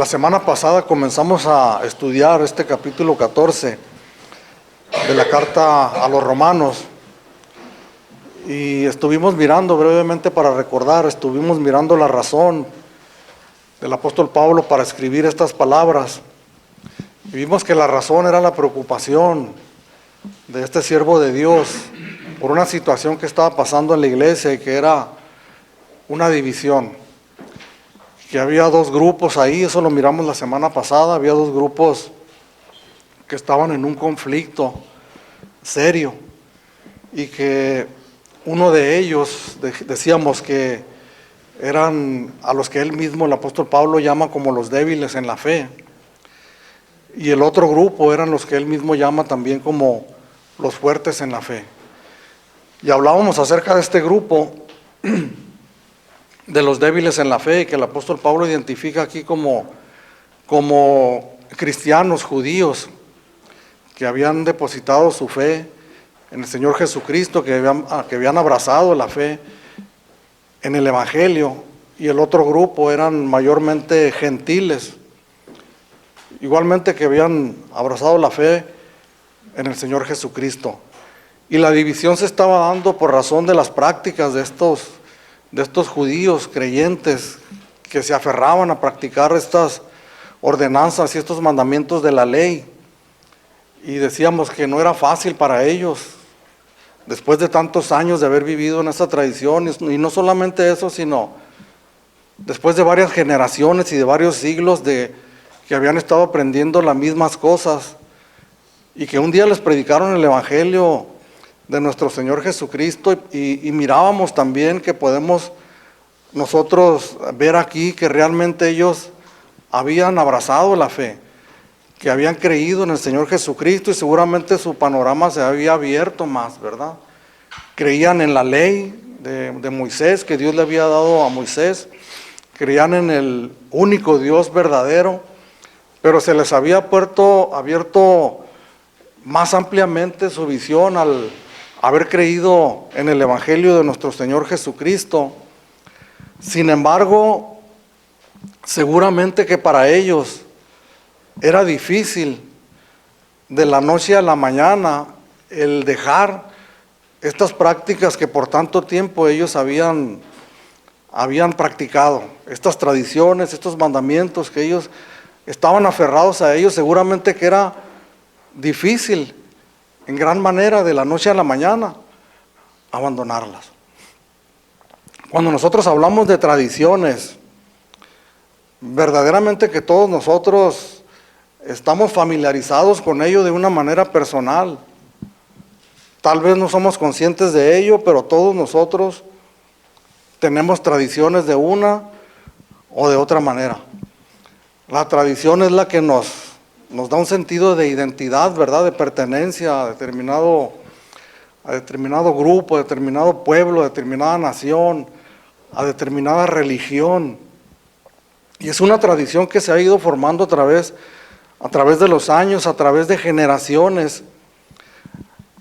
La semana pasada comenzamos a estudiar este capítulo 14 de la carta a los romanos y estuvimos mirando brevemente para recordar, estuvimos mirando la razón del apóstol Pablo para escribir estas palabras y vimos que la razón era la preocupación de este siervo de Dios por una situación que estaba pasando en la iglesia y que era una división. Que había dos grupos ahí, eso lo miramos la semana pasada, había dos grupos que estaban en un conflicto serio y que uno de ellos, decíamos que eran a los que él mismo, el apóstol Pablo, llama como los débiles en la fe, y el otro grupo eran los que él mismo llama también como los fuertes en la fe. Y hablábamos acerca de este grupo de los débiles en la fe, que el apóstol Pablo identifica aquí como cristianos judíos que habían depositado su fe en el Señor Jesucristo, que habían abrazado la fe en el Evangelio, y el otro grupo eran mayormente gentiles, igualmente que habían abrazado la fe en el Señor Jesucristo. Y la división se estaba dando por razón de las prácticas de estos judíos creyentes que se aferraban a practicar estas ordenanzas y estos mandamientos de la ley. Y decíamos que no era fácil para ellos, después de tantos años de haber vivido en esa tradición, y no solamente eso, sino después de varias generaciones y de varios siglos de que habían estado aprendiendo las mismas cosas, y que un día les predicaron el Evangelio de nuestro Señor Jesucristo, y mirábamos también que podemos nosotros ver aquí que realmente ellos habían abrazado la fe, que habían creído en el Señor Jesucristo, y seguramente su panorama se había abierto más, ¿verdad? Creían en la ley de Moisés, que Dios le había dado a Moisés, creían en el único Dios verdadero, pero se les había abierto más ampliamente su visión al haber creído en el Evangelio de nuestro Señor Jesucristo. Sin embargo, seguramente que para ellos era difícil de la noche a la mañana el dejar estas prácticas que por tanto tiempo ellos habían practicado, estas tradiciones, estos mandamientos que ellos estaban aferrados a ellos. Seguramente que era difícil en gran manera de la noche a la mañana abandonarlas. Cuando nosotros hablamos de tradiciones, verdaderamente que todos nosotros estamos familiarizados con ello de una manera personal. Tal vez no somos conscientes de ello, pero todos nosotros tenemos tradiciones de una o de otra manera. La tradición es la que nos da un sentido de identidad, ¿verdad? De pertenencia a determinado grupo, a determinado pueblo, a determinada nación, a determinada religión. Y es una tradición que se ha ido formando a través de los años, a través de generaciones,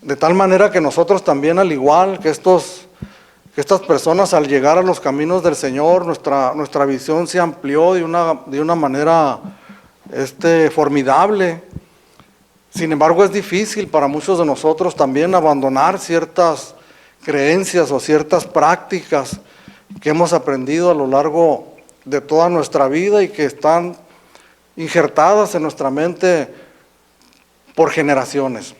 de tal manera que nosotros también, al igual que estas personas, al llegar a los caminos del Señor, nuestra visión se amplió de una manera formidable. Sin embargo, es difícil para muchos de nosotros también abandonar ciertas creencias o ciertas prácticas que hemos aprendido a lo largo de toda nuestra vida y que están injertadas en nuestra mente por generaciones.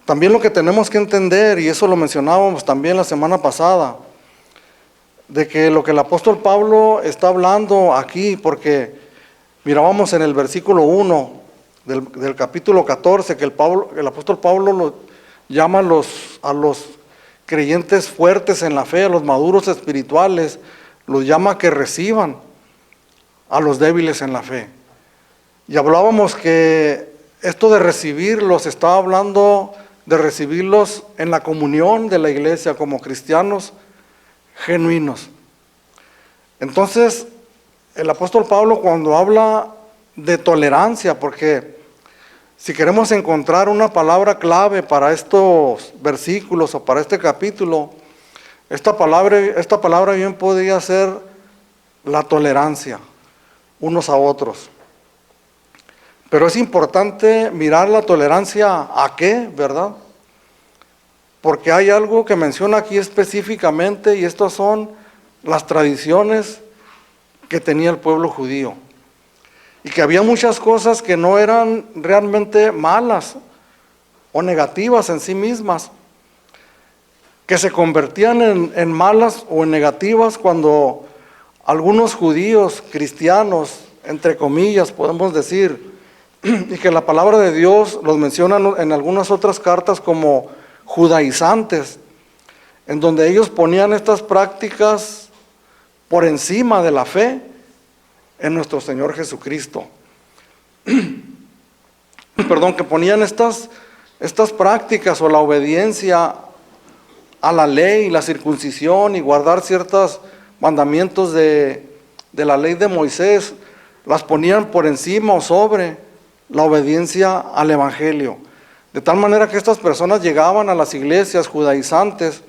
También lo que tenemos que entender, y eso lo mencionábamos también la semana pasada, de que lo que el apóstol Pablo está hablando aquí, porque mirábamos en el versículo 1 del capítulo 14 que el apóstol Pablo lo llama a los creyentes fuertes en la fe, a los maduros espirituales, los llama que reciban a los débiles en la fe. Y hablábamos que esto de recibirlos, estaba hablando de recibirlos en la comunión de la iglesia como cristianos genuinos. Entonces, el apóstol Pablo, cuando habla de tolerancia, porque si queremos encontrar una palabra clave para estos versículos o para este capítulo, esta palabra bien podría ser la tolerancia. unos a otros. Pero es importante mirar la tolerancia a qué, ¿verdad? Porque hay algo que menciona aquí específicamente, y estas son las tradiciones que tenía el pueblo judío. Y que había muchas cosas que no eran realmente malas o negativas en sí mismas, que se convertían en malas o en negativas cuando algunos judíos, cristianos, entre comillas, podemos decir, y que la palabra de Dios los menciona en algunas otras cartas como judaizantes, en donde ellos ponían estas prácticas por encima de la fe en nuestro Señor Jesucristo. Perdón, que ponían estas prácticas o la obediencia a la ley, la circuncisión y guardar ciertos mandamientos de la ley de Moisés, las ponían por encima o sobre la obediencia al Evangelio. De tal manera que estas personas llegaban a las iglesias judaizantes,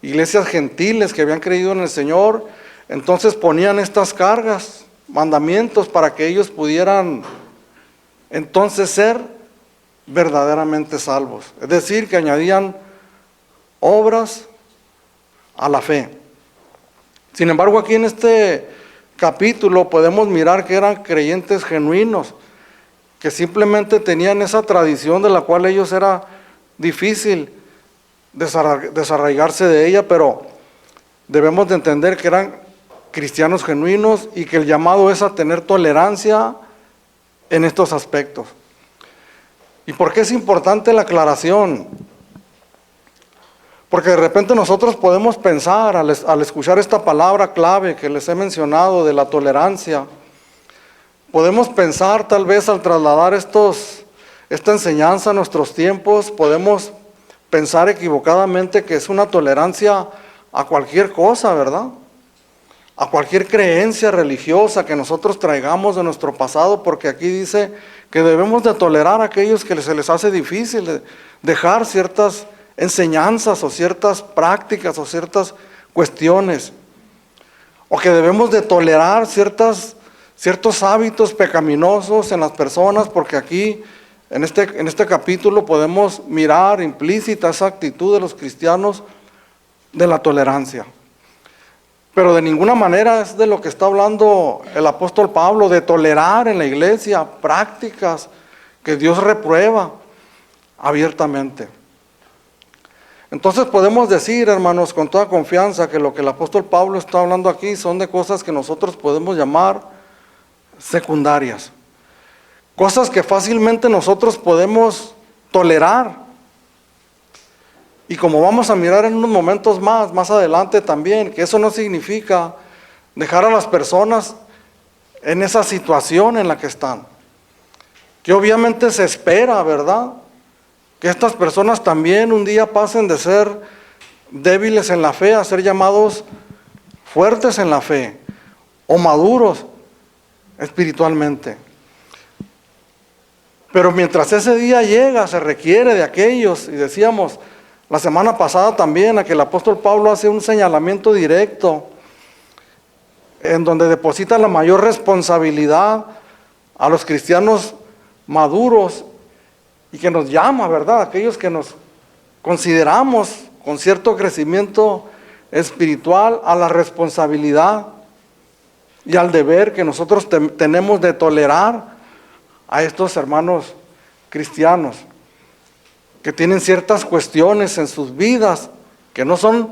iglesias gentiles que habían creído en el Señor, entonces ponían estas cargas, mandamientos para que ellos pudieran entonces ser verdaderamente salvos. Es decir, que añadían obras a la fe. Sin embargo, aquí en este capítulo podemos mirar que eran creyentes genuinos, que simplemente tenían esa tradición de la cual ellos era difícil desarraigarse de ella, pero debemos de entender que eran cristianos genuinos y que el llamado es a tener tolerancia en estos aspectos. ¿Y por qué es importante la aclaración? Porque de repente nosotros podemos pensar al escuchar esta palabra clave que les he mencionado de la tolerancia, podemos pensar tal vez al trasladar esta enseñanza a nuestros tiempos, podemos pensar equivocadamente que es una tolerancia a cualquier cosa, ¿verdad? A cualquier creencia religiosa que nosotros traigamos de nuestro pasado, porque aquí dice que debemos de tolerar a aquellos que se les hace difícil dejar ciertas enseñanzas o ciertas prácticas o ciertas cuestiones, o que debemos de tolerar ciertos hábitos pecaminosos en las personas, porque aquí en este capítulo podemos mirar implícita esa actitud de los cristianos de la tolerancia. Pero de ninguna manera es de lo que está hablando el apóstol Pablo, de tolerar en la iglesia prácticas que Dios reprueba abiertamente. Entonces podemos decir, hermanos, con toda confianza, que lo que el apóstol Pablo está hablando aquí son de cosas que nosotros podemos llamar secundarias. Cosas que fácilmente nosotros podemos tolerar. Y como vamos a mirar en unos momentos más adelante también, que eso no significa dejar a las personas en esa situación en la que están. Que obviamente se espera, ¿verdad?, que estas personas también un día pasen de ser débiles en la fe a ser llamados fuertes en la fe o maduros espiritualmente. Pero mientras ese día llega, se requiere de aquellos, y decíamos la semana pasada también, a que el apóstol Pablo hace un señalamiento directo en donde deposita la mayor responsabilidad a los cristianos maduros y que nos llama, ¿verdad?, aquellos que nos consideramos con cierto crecimiento espiritual, a la responsabilidad y al deber que nosotros tenemos de tolerar a estos hermanos cristianos que tienen ciertas cuestiones en sus vidas que no son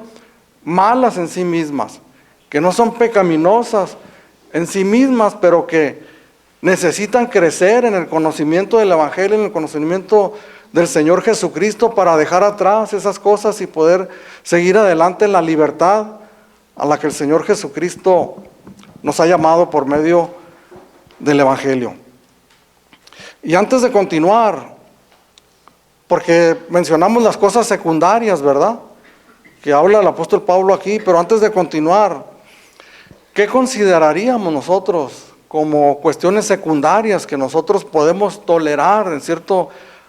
malas en sí mismas, que no son pecaminosas en sí mismas, pero que necesitan crecer en el conocimiento del Evangelio, en el conocimiento del Señor Jesucristo, para dejar atrás esas cosas y poder seguir adelante en la libertad a la que el Señor Jesucristo nos ha llamado por medio del Evangelio. Y antes de continuar, porque mencionamos las cosas secundarias, ¿verdad?, que habla el apóstol Pablo aquí, pero antes de continuar, ¿qué consideraríamos nosotros como cuestiones secundarias que nosotros podemos tolerar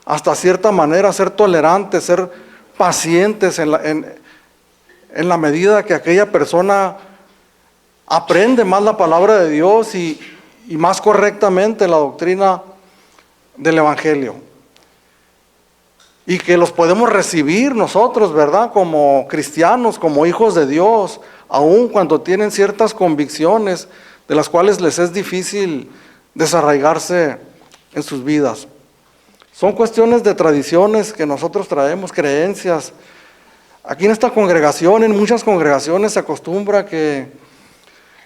hasta cierta manera, ser tolerantes, ser pacientes en la medida que aquella persona aprende más la palabra de Dios y y más correctamente la doctrina del Evangelio. Y que los podemos recibir nosotros, ¿verdad? Como cristianos, como hijos de Dios, aun cuando tienen ciertas convicciones de las cuales les es difícil desarraigarse en sus vidas. Son cuestiones de tradiciones que nosotros traemos, creencias. Aquí en esta congregación, en muchas congregaciones se acostumbra que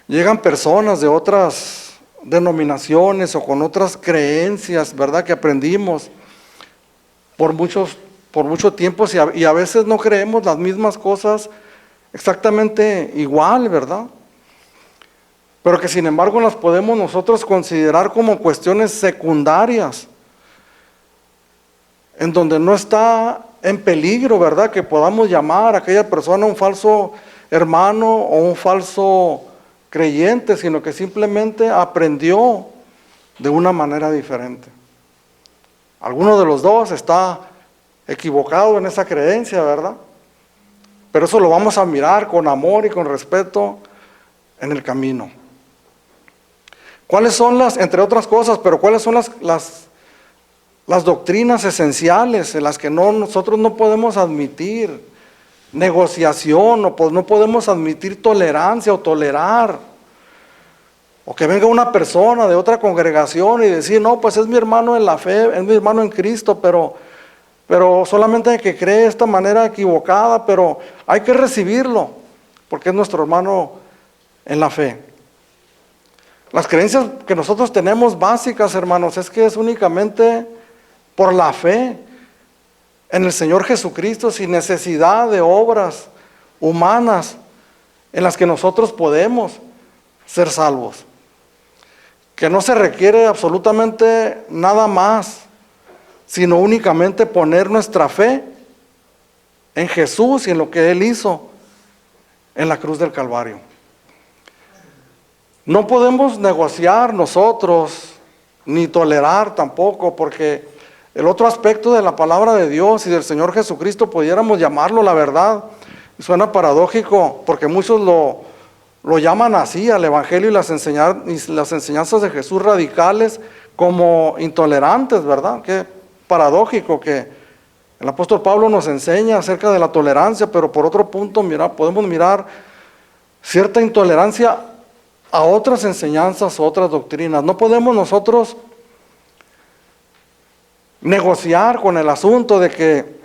llegan personas de otras denominaciones o con otras creencias, ¿verdad? Que aprendimos por mucho tiempo y a veces no creemos las mismas cosas exactamente igual, ¿verdad? Pero que sin embargo las podemos nosotros considerar como cuestiones secundarias, en donde no está en peligro, ¿verdad? Que podamos llamar a aquella persona un falso hermano o un falso creyente, sino que simplemente aprendió de una manera diferente. Alguno de los dos está equivocado en esa creencia, ¿verdad? Pero eso lo vamos a mirar con amor y con respeto en el camino. ¿Cuáles son entre otras cosas, pero cuáles son las doctrinas esenciales en las que nosotros no podemos admitir negociación, no podemos admitir tolerancia o tolerar? O que venga una persona de otra congregación y decir, no, pues es mi hermano en la fe, es mi hermano en Cristo, pero solamente hay que cree de esta manera equivocada, pero hay que recibirlo, porque es nuestro hermano en la fe. Las creencias que nosotros tenemos básicas, hermanos, es que es únicamente por la fe en el Señor Jesucristo, sin necesidad de obras humanas en las que nosotros podemos ser salvos. Que no se requiere absolutamente nada más, sino únicamente poner nuestra fe en Jesús y en lo que Él hizo en la cruz del Calvario. No podemos negociar nosotros, ni tolerar tampoco, porque el otro aspecto de la palabra de Dios y del Señor Jesucristo, pudiéramos llamarlo la verdad, suena paradójico, porque muchos lo llaman así, al Evangelio y las enseñanzas de Jesús radicales, como intolerantes, ¿verdad? Qué paradójico que el apóstol Pablo nos enseña acerca de la tolerancia, pero por otro punto podemos mirar cierta intolerancia a otras enseñanzas, a otras doctrinas. No podemos nosotros negociar con el asunto de que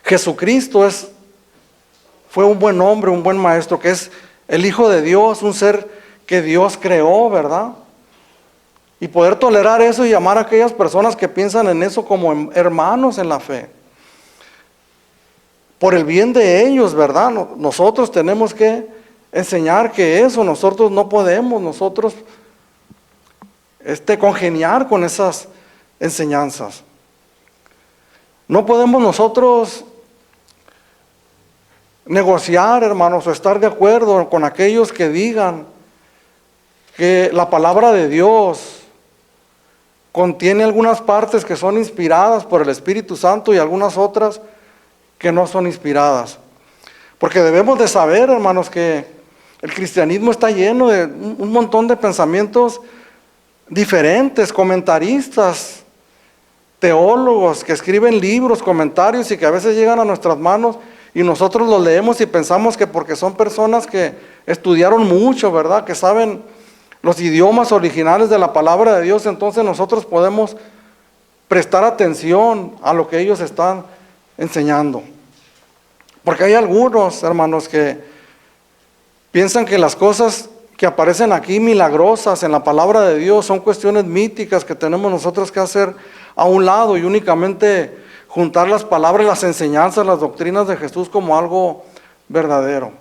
Jesucristo fue un buen hombre, un buen maestro, que es el Hijo de Dios, un ser que Dios creó, ¿verdad? Y poder tolerar eso y llamar a aquellas personas que piensan en eso como hermanos en la fe. Por el bien de ellos, ¿verdad? Nosotros tenemos que enseñar que eso nosotros no podemos, nosotros congeniar con esas enseñanzas. No podemos nosotros negociar, hermanos, o estar de acuerdo con aquellos que digan que la palabra de Dios contiene algunas partes que son inspiradas por el Espíritu Santo y algunas otras que no son inspiradas. Porque debemos de saber, hermanos, que el cristianismo está lleno de un montón de pensamientos diferentes, comentaristas, teólogos que escriben libros, comentarios y que a veces llegan a nuestras manos y nosotros los leemos y pensamos que porque son personas que estudiaron mucho, ¿verdad? Que saben los idiomas originales de la palabra de Dios, entonces nosotros podemos prestar atención a lo que ellos están enseñando. Porque hay algunos, hermanos, que piensan que las cosas que aparecen aquí milagrosas en la palabra de Dios son cuestiones míticas que tenemos nosotros que hacer a un lado y únicamente juntar las palabras, las enseñanzas, las doctrinas de Jesús como algo verdadero.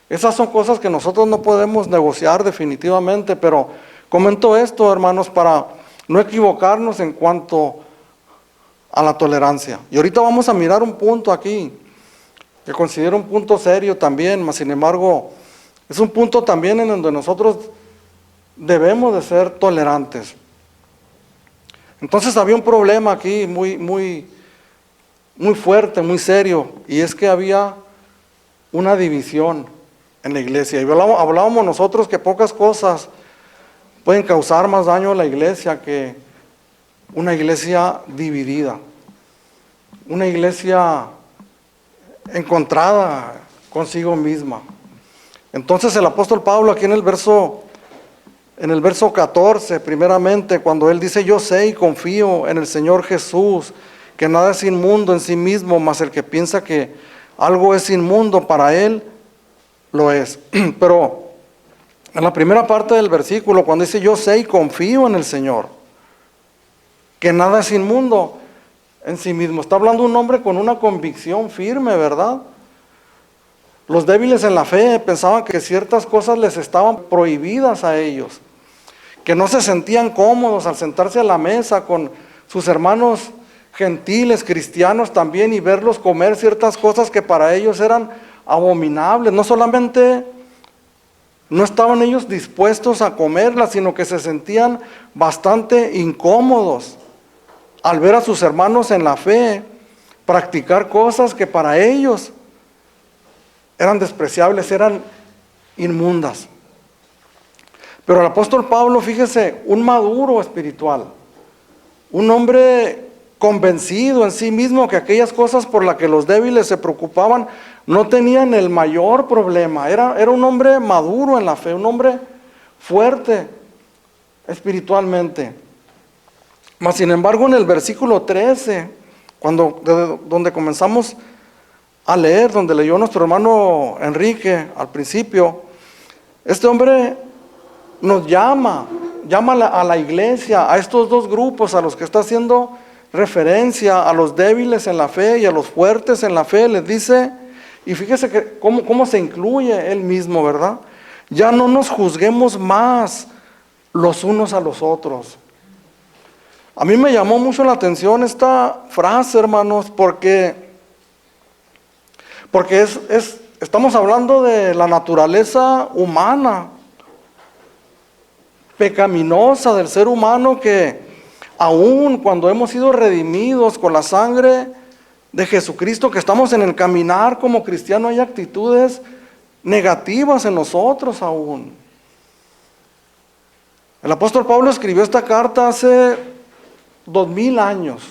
Esas son cosas que nosotros no podemos negociar definitivamente, pero comento esto, hermanos, para no equivocarnos en cuanto a la tolerancia. Y ahorita vamos a mirar un punto aquí, que considero un punto serio también, mas sin embargo, es un punto también en donde nosotros debemos de ser tolerantes. Entonces había un problema aquí muy fuerte, muy serio, y es que había una división en la iglesia. Y hablábamos nosotros que pocas cosas pueden causar más daño a la iglesia que una iglesia dividida, una iglesia encontrada consigo misma. Entonces el apóstol Pablo aquí en el verso 14, primeramente, cuando él dice: yo sé y confío en el Señor Jesús, que nada es inmundo en sí mismo, mas el que piensa que algo es inmundo para él, lo es. Pero en la primera parte del versículo, cuando dice: yo sé y confío en el Señor, que nada es inmundo en sí mismo, está hablando un hombre con una convicción firme, ¿verdad? Los débiles en la fe pensaban que ciertas cosas les estaban prohibidas a ellos, que no se sentían cómodos al sentarse a la mesa con sus hermanos gentiles, cristianos también, y verlos comer ciertas cosas que para ellos eran abominables. No solamente no estaban ellos dispuestos a comerlas, sino que se sentían bastante incómodos al ver a sus hermanos en la fe practicar cosas que para ellos eran despreciables, eran inmundas. Pero el apóstol Pablo, fíjese, un maduro espiritual, un hombre convencido en sí mismo que aquellas cosas por las que los débiles se preocupaban no tenían el mayor problema. Era un hombre maduro en la fe, un hombre fuerte espiritualmente. Mas sin embargo, en el versículo 13, donde comenzamos a leer, donde leyó nuestro hermano Enrique al principio, este hombre nos llama a la iglesia, a estos dos grupos a los que está haciendo referencia, a los débiles en la fe y a los fuertes en la fe. Les dice, y fíjese que cómo se incluye él mismo, ¿verdad? Ya no nos juzguemos más los unos a los otros. A mí me llamó mucho la atención esta frase, hermanos, porque estamos hablando de la naturaleza humana, pecaminosa del ser humano, que aún cuando hemos sido redimidos con la sangre de Jesucristo, que estamos en el caminar como cristiano, hay actitudes negativas en nosotros aún. El apóstol Pablo escribió esta carta hace 2000 años,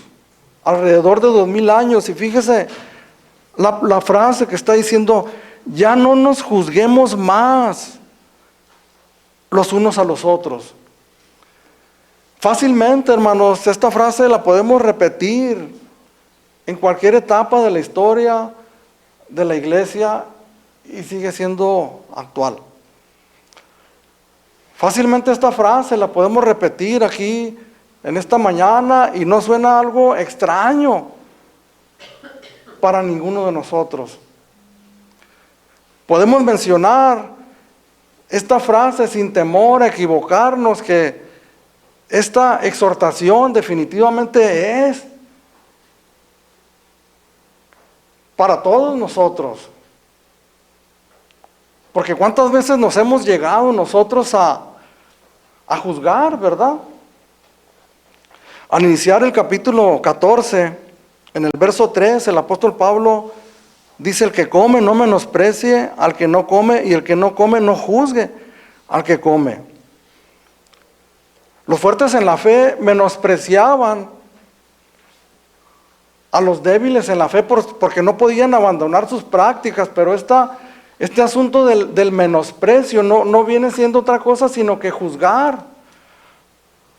alrededor de 2000 años, y fíjese la frase que está diciendo: ya no nos juzguemos más los unos a los otros. Fácilmente, hermanos, esta frase la podemos repetir en cualquier etapa de la historia de la iglesia y sigue siendo actual. Fácilmente esta frase la podemos repetir aquí en esta mañana y no suena algo extraño para ninguno de nosotros. Podemos mencionar esta frase sin temor a equivocarnos, que esta exhortación definitivamente es para todos nosotros. Porque cuántas veces nos hemos llegado nosotros a juzgar, ¿verdad? Al iniciar el capítulo 14, en el verso 3, el apóstol Pablo dice: el que come no menosprecie al que no come, y el que no come no juzgue al que come. Los fuertes en la fe menospreciaban a los débiles en la fe porque no podían abandonar sus prácticas, pero este asunto del menosprecio no viene siendo otra cosa sino que juzgar.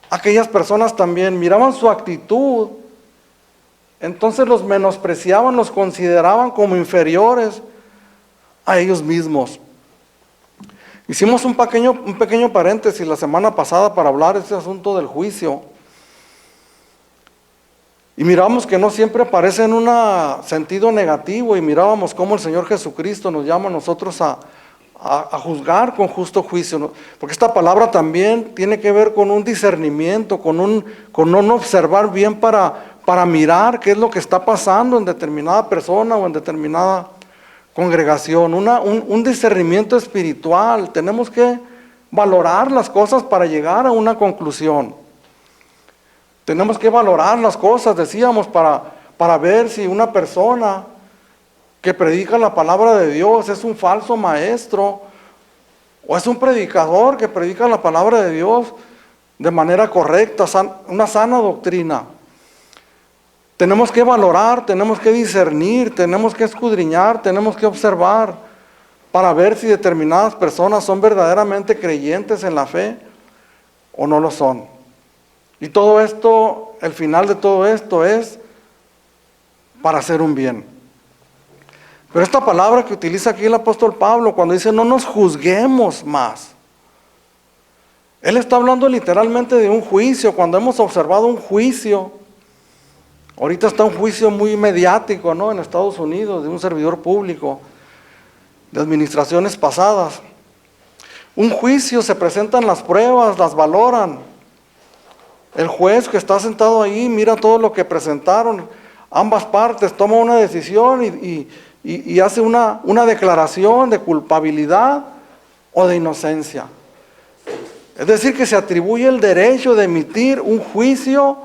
Aquellas personas también miraban su actitud, entonces los menospreciaban, los consideraban como inferiores a ellos mismos. Hicimos un pequeño paréntesis la semana pasada para hablar de este asunto del juicio. Y miramos que no siempre aparece en un sentido negativo, y mirábamos cómo el Señor Jesucristo nos llama a nosotros a juzgar con justo juicio, ¿no? Porque esta palabra también tiene que ver con un discernimiento, con un observar bien para mirar qué es lo que está pasando en determinada persona o en determinada congregación, un discernimiento espiritual. Tenemos que valorar las cosas para llegar a una conclusión. Tenemos que valorar las cosas, decíamos, para ver si una persona que predica la palabra de Dios es un falso maestro ¿O es un predicador que predica la palabra de Dios de manera correcta, una sana doctrina? Tenemos que valorar, tenemos que discernir, tenemos que escudriñar, tenemos que observar para ver si determinadas personas son verdaderamente creyentes en la fe o no lo son. Y todo esto, el final de todo esto es para hacer un bien. Pero esta palabra que utiliza aquí el apóstol Pablo cuando dice no nos juzguemos más, él está hablando literalmente de un juicio. Cuando hemos observado un juicio, ahorita está un juicio muy mediático, ¿no?, en Estados Unidos, de un servidor público de administraciones pasadas. Un juicio, se presentan las pruebas, las valoran. El juez que está sentado ahí mira todo lo que presentaron, ambas partes, toma una decisión y hace una declaración de culpabilidad o de inocencia. Es decir, que se atribuye el derecho de emitir un juicio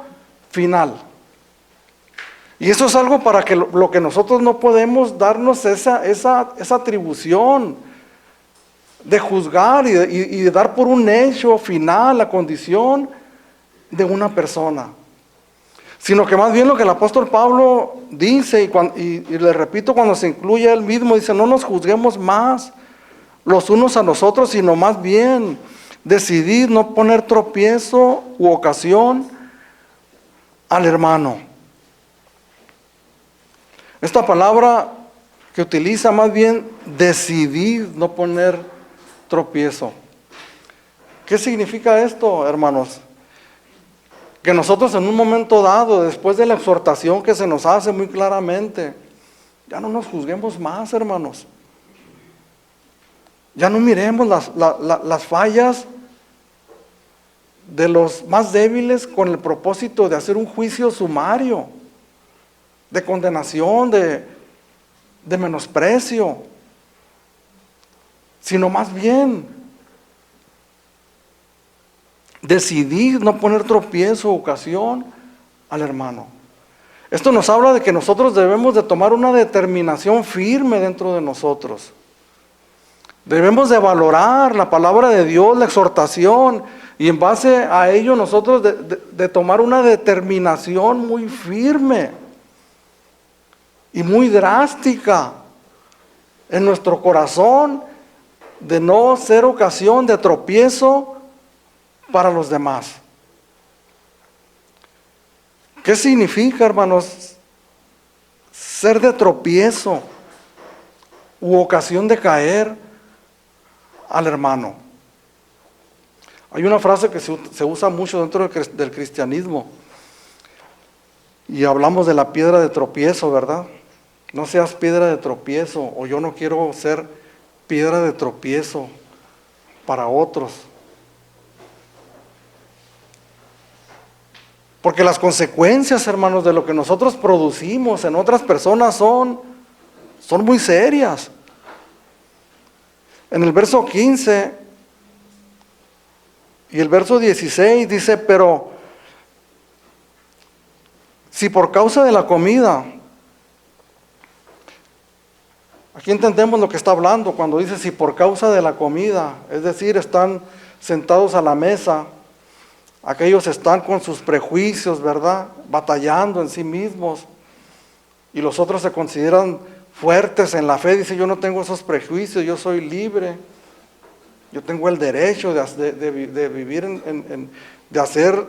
final. Y eso es algo para que lo que nosotros no podemos darnos esa atribución de juzgar y de dar por un hecho final la condición de una persona. Sino que más bien lo que el apóstol Pablo dice, y le repito, cuando se incluye él mismo, dice, no nos juzguemos más los unos a los otros, sino más bien decidid no poner tropiezo u ocasión al hermano. Esta palabra que utiliza más bien decidid no poner tropiezo. ¿Qué significa esto, hermanos? Que nosotros en un momento dado, después de la exhortación que se nos hace muy claramente, ya no nos juzguemos más, hermanos. Ya no miremos las fallas de los más débiles con el propósito de hacer un juicio sumario, de condenación, de menosprecio, sino más bien decidir no poner tropiezo o ocasión al hermano. Esto nos habla de que nosotros debemos de tomar una determinación firme dentro de nosotros. Debemos de valorar la palabra de Dios, la exhortación, y en base a ello nosotros de tomar una determinación muy firme y muy drástica en nuestro corazón de no ser ocasión de tropiezo para los demás. ¿Qué significa, hermanos, ser de tropiezo u ocasión de caer al hermano? Hay una frase que se usa mucho dentro del cristianismo y hablamos de la piedra de tropiezo, ¿verdad? No seas piedra de tropiezo, o yo no quiero ser piedra de tropiezo para otros. Porque las consecuencias, hermanos, de lo que nosotros producimos en otras personas son muy serias. En el verso 15 y el verso 16 dice, pero si por causa de la comida, aquí entendemos lo que está hablando cuando dice si por causa de la comida, es decir, están sentados a la mesa, aquellos están con sus prejuicios, ¿verdad?, batallando en sí mismos, y los otros se consideran fuertes en la fe. Dice, yo no tengo esos prejuicios, yo soy libre, yo tengo el derecho de vivir, de hacer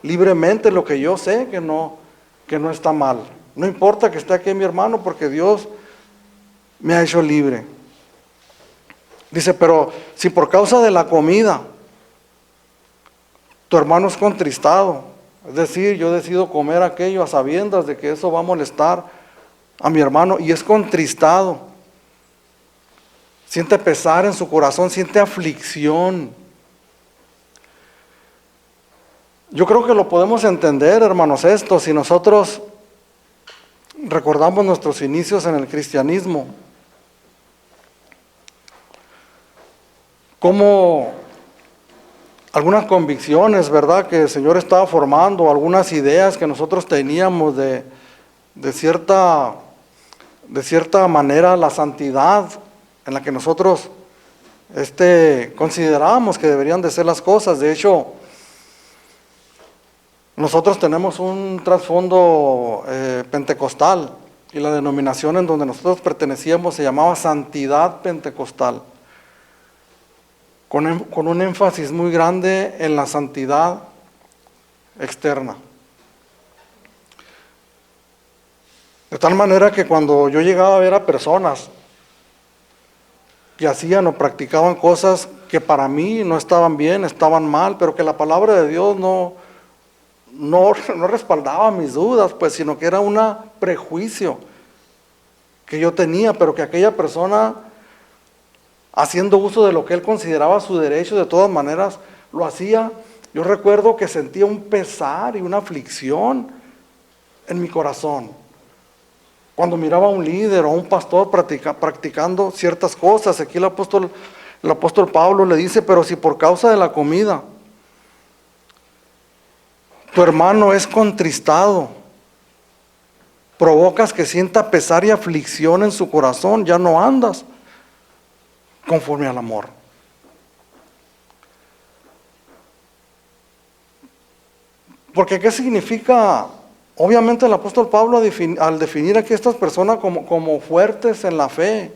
libremente lo que yo sé que no está mal. No importa que esté aquí mi hermano, porque Dios me ha hecho libre. Dice, pero si por causa de la comida tu hermano es contristado, es decir, yo decido comer aquello a sabiendas de que eso va a molestar a mi hermano y es contristado, siente pesar en su corazón, siente aflicción. Yo creo que lo podemos entender, hermanos, esto, si nosotros recordamos nuestros inicios en el cristianismo, como algunas convicciones, ¿verdad?, que el Señor estaba formando, algunas ideas que nosotros teníamos de cierta manera, la santidad en la que nosotros considerábamos que deberían de ser las cosas. De hecho, nosotros tenemos un trasfondo pentecostal, y la denominación en donde nosotros pertenecíamos se llamaba Santidad Pentecostal, con un énfasis muy grande en la santidad externa. De tal manera que cuando yo llegaba a ver a personas que hacían o practicaban cosas que para mí no estaban bien, estaban mal, pero que la palabra de Dios no respaldaba mis dudas, pues, sino que era un prejuicio que yo tenía, pero que aquella persona, haciendo uso de lo que él consideraba su derecho, de todas maneras lo hacía. Yo recuerdo que sentía un pesar y una aflicción en mi corazón cuando miraba a un líder o a un pastor practicando ciertas cosas. Aquí el apóstol Pablo le dice: pero si por causa de la comida tu hermano es contristado, provocas que sienta pesar y aflicción en su corazón, ya no andas conforme al amor. Porque ¿qué significa? Obviamente el apóstol Pablo, al definir aquí a estas personas como fuertes en la fe,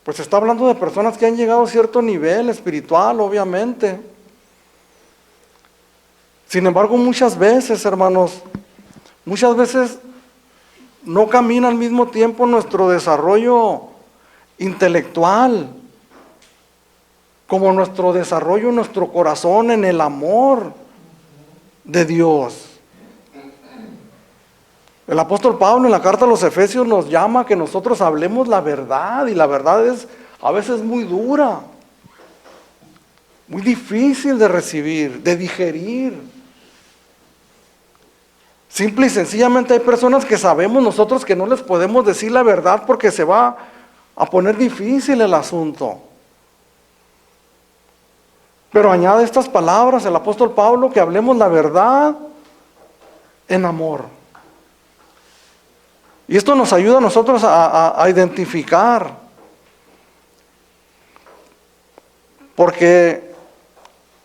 pues está hablando de personas que han llegado a cierto nivel espiritual, obviamente. Sin embargo, muchas veces, hermanos, no camina al mismo tiempo nuestro desarrollo intelectual como nuestro desarrollo en nuestro corazón en el amor de Dios. El apóstol Pablo en la carta a los Efesios nos llama a que nosotros hablemos la verdad, y la verdad es a veces muy dura, muy difícil de recibir, de digerir. Simple y sencillamente hay personas que sabemos nosotros que no les podemos decir la verdad porque se va a poner difícil el asunto. Pero añade estas palabras el apóstol Pablo, que hablemos la verdad en amor. Y esto nos ayuda a nosotros a identificar, porque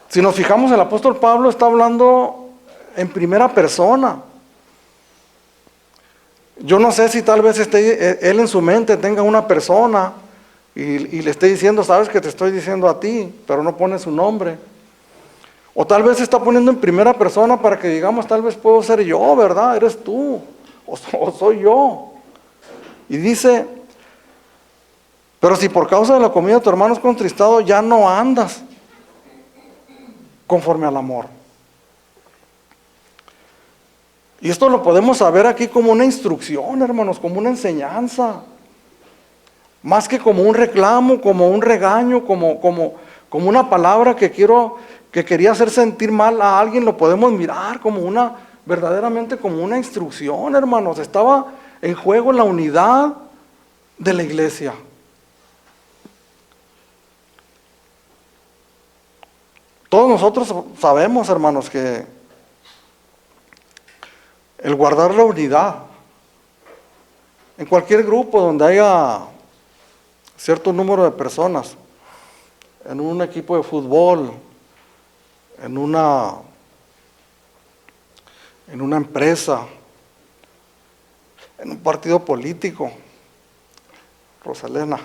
si nos fijamos, el apóstol Pablo está hablando en primera persona. Yo no sé si tal vez él en su mente tenga una persona y le esté diciendo: sabes que te estoy diciendo a ti, pero no pone su nombre. O tal vez se está poniendo en primera persona para que digamos: tal vez puedo ser yo, ¿verdad? Eres tú, o soy yo. Y dice: pero si por causa de la comida tu hermano es contristado, ya no andas conforme al amor. Y esto lo podemos saber aquí como una instrucción, hermanos, como una enseñanza. Más que como un reclamo, como un regaño, como una palabra que quería hacer sentir mal a alguien, lo podemos mirar verdaderamente como una instrucción, hermanos. Estaba en juego la unidad de la iglesia. Todos nosotros sabemos, hermanos, que el guardar la unidad en cualquier grupo donde haya cierto número de personas, en un equipo de fútbol, en una empresa, en un partido político. Rosalena,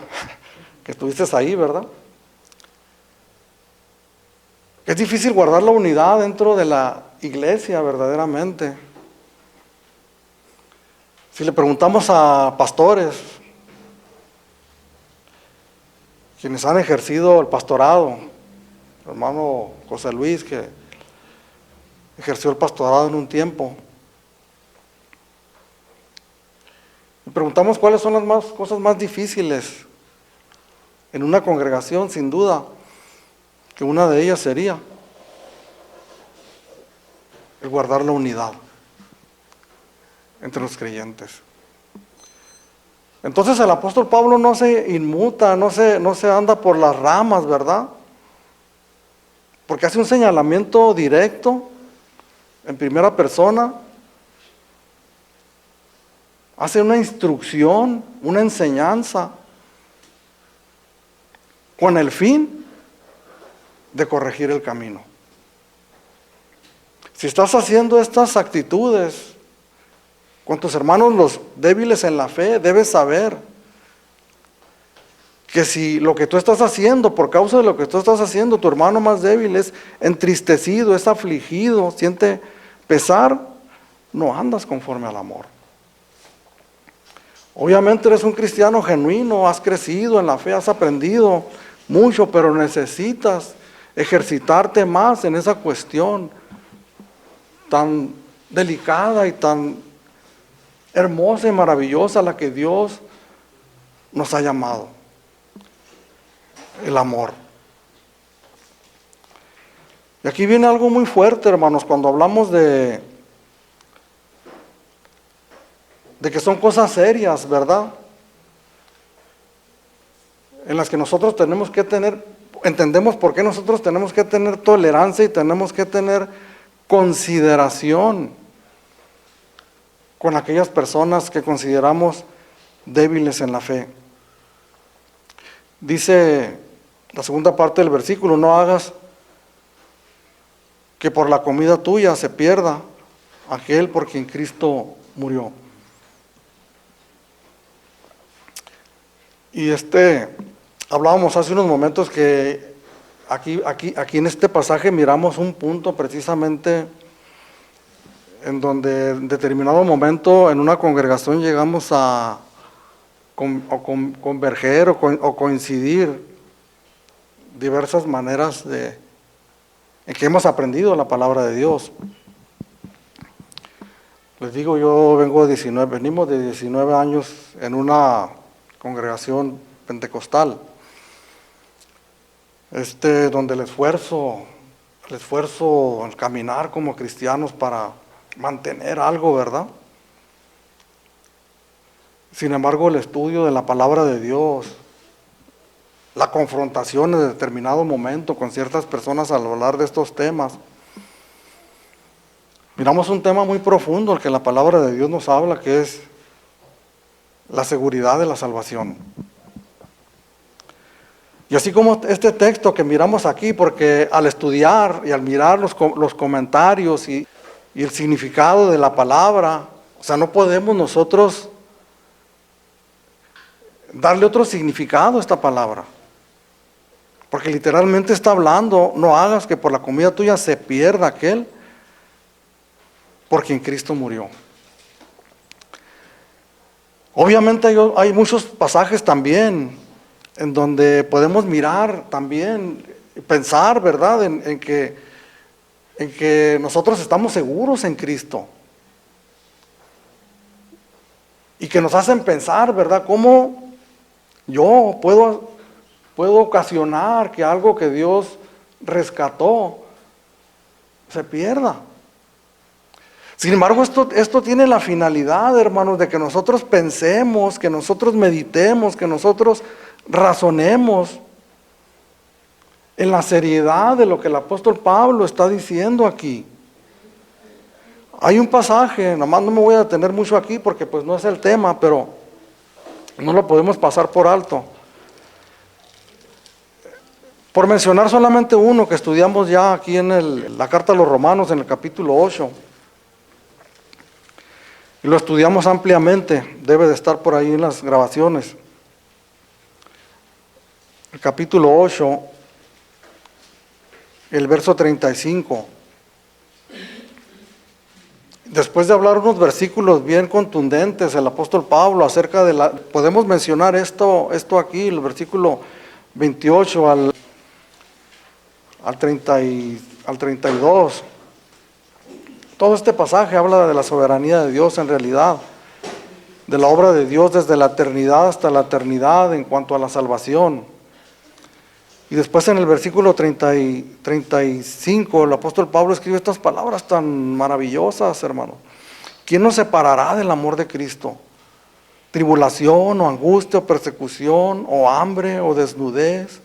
que estuviste ahí, ¿verdad? Es difícil guardar la unidad dentro de la iglesia, verdaderamente. Si le preguntamos a pastores, quienes han ejercido el pastorado, el hermano José Luis, que ejerció el pastorado en un tiempo, le preguntamos cuáles son las cosas más difíciles en una congregación, sin duda, que una de ellas sería el guardar la unidad entre los creyentes. Entonces el apóstol Pablo no se inmuta, no se anda por las ramas, ¿verdad? Porque hace un señalamiento directo, en primera persona, hace una instrucción, una enseñanza. con el fin de corregir el camino. Si estás haciendo estas actitudes con tus hermanos los débiles en la fe, debes saber que si lo que tú estás haciendo, por causa de lo que tú estás haciendo, tu hermano más débil es entristecido, es afligido, siente pesar, no andas conforme al amor. Obviamente eres un cristiano genuino, has crecido en la fe, has aprendido mucho, pero necesitas ejercitarte más en esa cuestión tan delicada y tan hermosa y maravillosa a la que Dios nos ha llamado. El amor. Y aquí viene algo muy fuerte, hermanos, cuando hablamos de que son cosas serias, ¿verdad? En las que nosotros tenemos que tener, entendemos por qué nosotros tenemos que tener tolerancia y tenemos que tener consideración con aquellas personas que consideramos débiles en la fe. Dice la segunda parte del versículo: no hagas que por la comida tuya se pierda aquel por quien Cristo murió. Y hablábamos hace unos momentos que aquí en este pasaje miramos un punto precisamente en donde en determinado momento en una congregación llegamos a converger o coincidir diversas maneras en que hemos aprendido la palabra de Dios. Les digo, yo venimos de 19 años en una congregación pentecostal, donde el esfuerzo, el caminar como cristianos para mantener algo, ¿verdad? Sin embargo, el estudio de la palabra de Dios, la confrontación en determinado momento con ciertas personas al hablar de estos temas, miramos un tema muy profundo, el que la palabra de Dios nos habla, que es la seguridad de la salvación. Y así como este texto que miramos aquí, porque al estudiar y al mirar los comentarios y el significado de la palabra, o sea, no podemos nosotros darle otro significado a esta palabra, porque literalmente está hablando: no hagas que por la comida tuya se pierda aquel por quien Cristo murió. Obviamente hay muchos pasajes también en donde podemos mirar también, pensar, ¿verdad?, en que nosotros estamos seguros en Cristo. Y que nos hacen pensar, ¿verdad?, cómo yo puedo ocasionar que algo que Dios rescató se pierda. Sin embargo, esto tiene la finalidad, hermanos, de que nosotros pensemos, que nosotros meditemos, que nosotros razonemos en la seriedad de lo que el apóstol Pablo está diciendo aquí. Hay un pasaje, nomás no me voy a detener mucho aquí porque pues no es el tema, pero no lo podemos pasar por alto. Por mencionar solamente uno que estudiamos ya aquí en la carta a los Romanos, en el capítulo 8. Y lo estudiamos ampliamente, debe de estar por ahí en las grabaciones. El capítulo 8, el verso 35. Después de hablar unos versículos bien contundentes, el apóstol Pablo acerca de podemos mencionar esto aquí, el versículo 28 al 32. Todo este pasaje habla de la soberanía de Dios en realidad, de la obra de Dios desde la eternidad hasta la eternidad en cuanto a la salvación. Y después en el versículo 35, el apóstol Pablo escribe estas palabras tan maravillosas, hermano. ¿Quién nos separará del amor de Cristo? ¿Tribulación o angustia o persecución o hambre o desnudez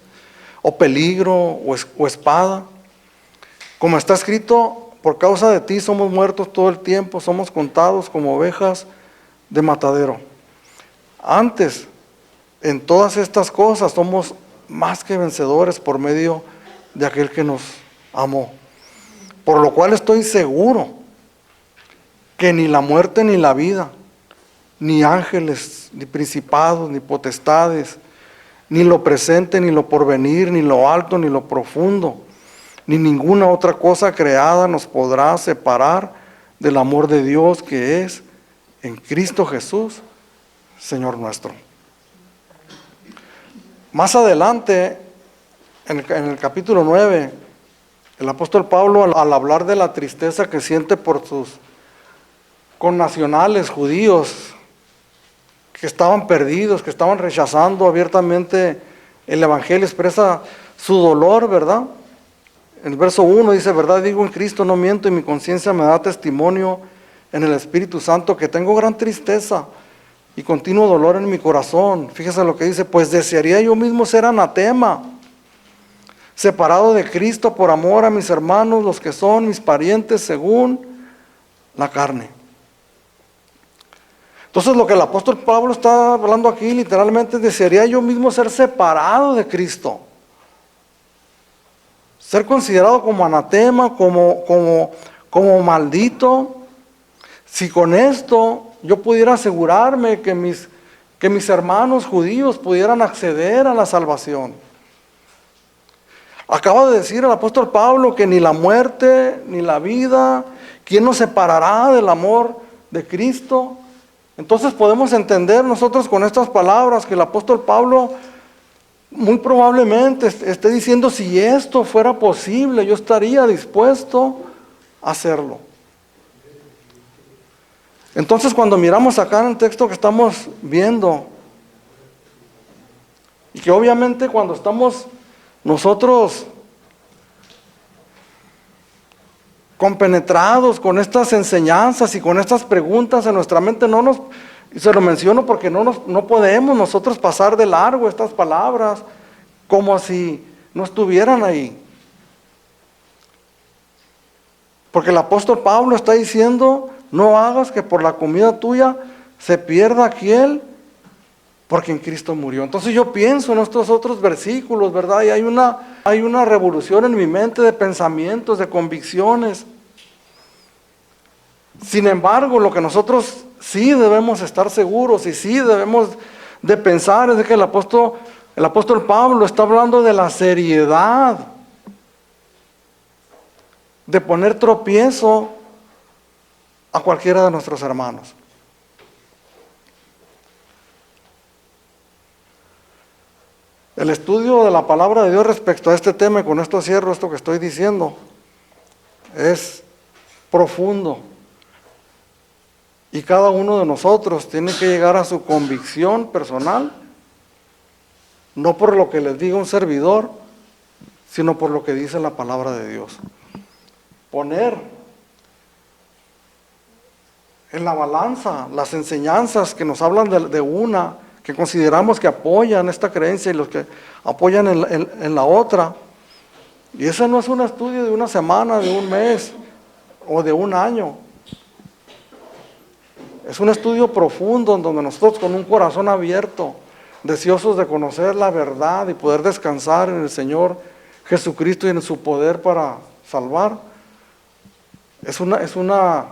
o peligro o espada? Como está escrito: por causa de ti somos muertos todo el tiempo, somos contados como ovejas de matadero. Antes, en todas estas cosas somos más que vencedores por medio de aquel que nos amó. Por lo cual estoy seguro que ni la muerte ni la vida, ni ángeles, ni principados, ni potestades, ni lo presente, ni lo porvenir, ni lo alto, ni lo profundo, ni ninguna otra cosa creada nos podrá separar del amor de Dios que es en Cristo Jesús, Señor nuestro. Más adelante, en el capítulo 9, el apóstol Pablo, al hablar de la tristeza que siente por sus connacionales judíos que estaban perdidos, que estaban rechazando abiertamente el evangelio, expresa su dolor, ¿verdad? En el verso 1 dice: verdad digo, en Cristo no miento, y mi conciencia me da testimonio en el Espíritu Santo que tengo gran tristeza y continuo dolor en mi corazón. Fíjese lo que dice: pues desearía yo mismo ser anatema, separado de Cristo por amor a mis hermanos, los que son mis parientes según la carne. Entonces lo que el apóstol Pablo está hablando aquí literalmente, desearía yo mismo ser separado de Cristo, ser considerado como anatema, como maldito. Si con esto yo pudiera asegurarme que mis hermanos judíos pudieran acceder a la salvación. Acaba de decir el apóstol Pablo que ni la muerte ni la vida, ¿quién nos separará del amor de Cristo? Entonces podemos entender nosotros con estas palabras que el apóstol Pablo muy probablemente esté diciendo: si esto fuera posible, yo estaría dispuesto a hacerlo. Entonces, cuando miramos acá en el texto que estamos viendo, y que obviamente cuando estamos nosotros compenetrados con estas enseñanzas y con estas preguntas en nuestra mente, y se lo menciono porque no podemos nosotros pasar de largo estas palabras como si no estuvieran ahí. Porque el apóstol Pablo está diciendo: no hagas que por la comida tuya se pierda aquel porque en Cristo murió. Entonces yo pienso en estos otros versículos, ¿verdad? Y hay una revolución en mi mente de pensamientos, de convicciones. Sin embargo, lo que nosotros sí debemos estar seguros y sí debemos de pensar es de que el apóstol Pablo está hablando de la seriedad de poner tropiezo a cualquiera de nuestros hermanos. El estudio de la palabra de Dios respecto a este tema, y con esto cierro esto que estoy diciendo, es profundo. Y cada uno de nosotros tiene que llegar a su convicción personal, no por lo que les diga un servidor, sino por lo que dice la palabra de Dios. Poner en la balanza las enseñanzas que nos hablan de una, que consideramos que apoyan esta creencia, y los que apoyan en la otra. Y ese no es un estudio de una semana, de un mes o de un año. Es un estudio profundo en donde nosotros, con un corazón abierto, deseosos de conocer la verdad y poder descansar en el Señor Jesucristo y en su poder para salvar, es una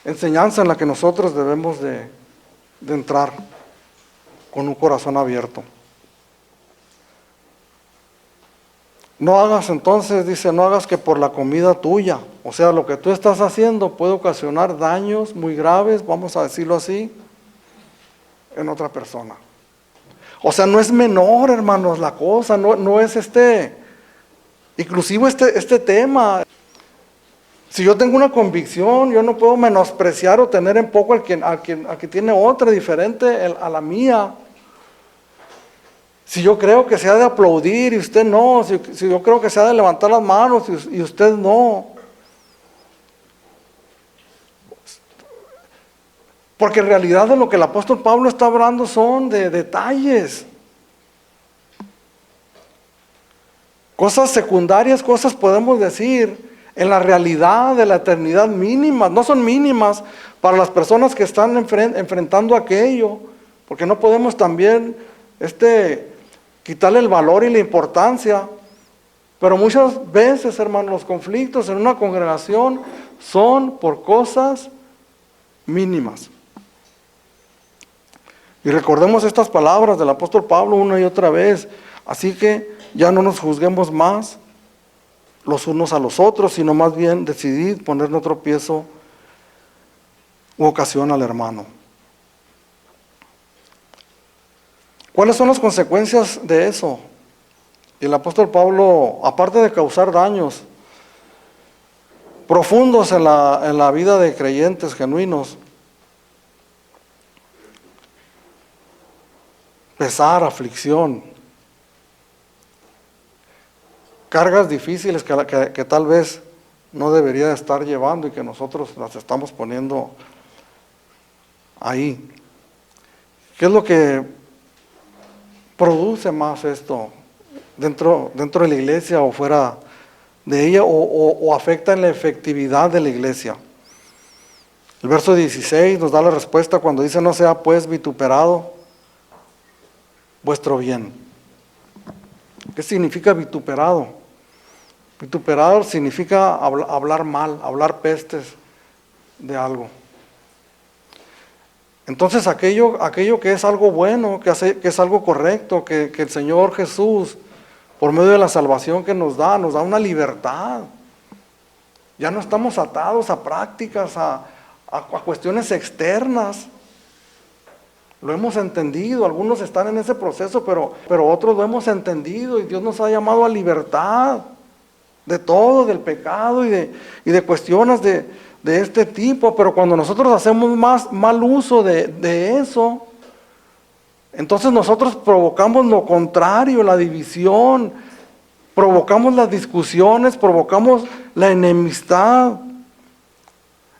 enseñanza en la que nosotros debemos de entrar con un corazón abierto. No hagas entonces, dice, no hagas que por la comida tuya, o sea, lo que tú estás haciendo puede ocasionar daños muy graves, vamos a decirlo así, en otra persona. O sea, no es menor, hermanos, la cosa, no es inclusive este tema. Si yo tengo una convicción, yo no puedo menospreciar o tener en poco al que tiene otra diferente a la mía. Si yo creo que se ha de aplaudir y usted no, si yo creo que se ha de levantar las manos y usted no. Porque en realidad de lo que el apóstol Pablo está hablando son de detalles. Cosas secundarias, cosas podemos decir en la realidad de la eternidad mínimas. No son mínimas para las personas que están enfrentando aquello. Porque no podemos también quitarle el valor y la importancia. Pero muchas veces, hermanos, los conflictos en una congregación son por cosas mínimas. Y recordemos estas palabras del apóstol Pablo una y otra vez. Así que ya no nos juzguemos más los unos a los otros, sino más bien decidid poner no tropiezo u ocasión al hermano. ¿Cuáles son las consecuencias de eso? Y el apóstol Pablo, aparte de causar daños profundos en la vida de creyentes genuinos, pesar, aflicción, cargas difíciles que tal vez no debería estar llevando y que nosotros las estamos poniendo ahí. ¿Qué es lo que produce más esto dentro de la iglesia o fuera de ella o afecta en la efectividad de la iglesia? El verso 16 nos da la respuesta cuando dice: no sea pues vituperado vuestro bien. ¿Qué significa vituperado? Vituperado significa hablar mal, hablar pestes de algo. Entonces aquello que es algo bueno, que es algo correcto, que el Señor Jesús, por medio de la salvación que nos da una libertad. Ya no estamos atados a prácticas, a cuestiones externas. Lo hemos entendido, algunos están en ese proceso, pero otros lo hemos entendido y Dios nos ha llamado a libertad de todo, del pecado y de cuestiones de este tipo. Pero cuando nosotros hacemos mal uso de eso, entonces nosotros provocamos lo contrario, la división, provocamos las discusiones, provocamos la enemistad.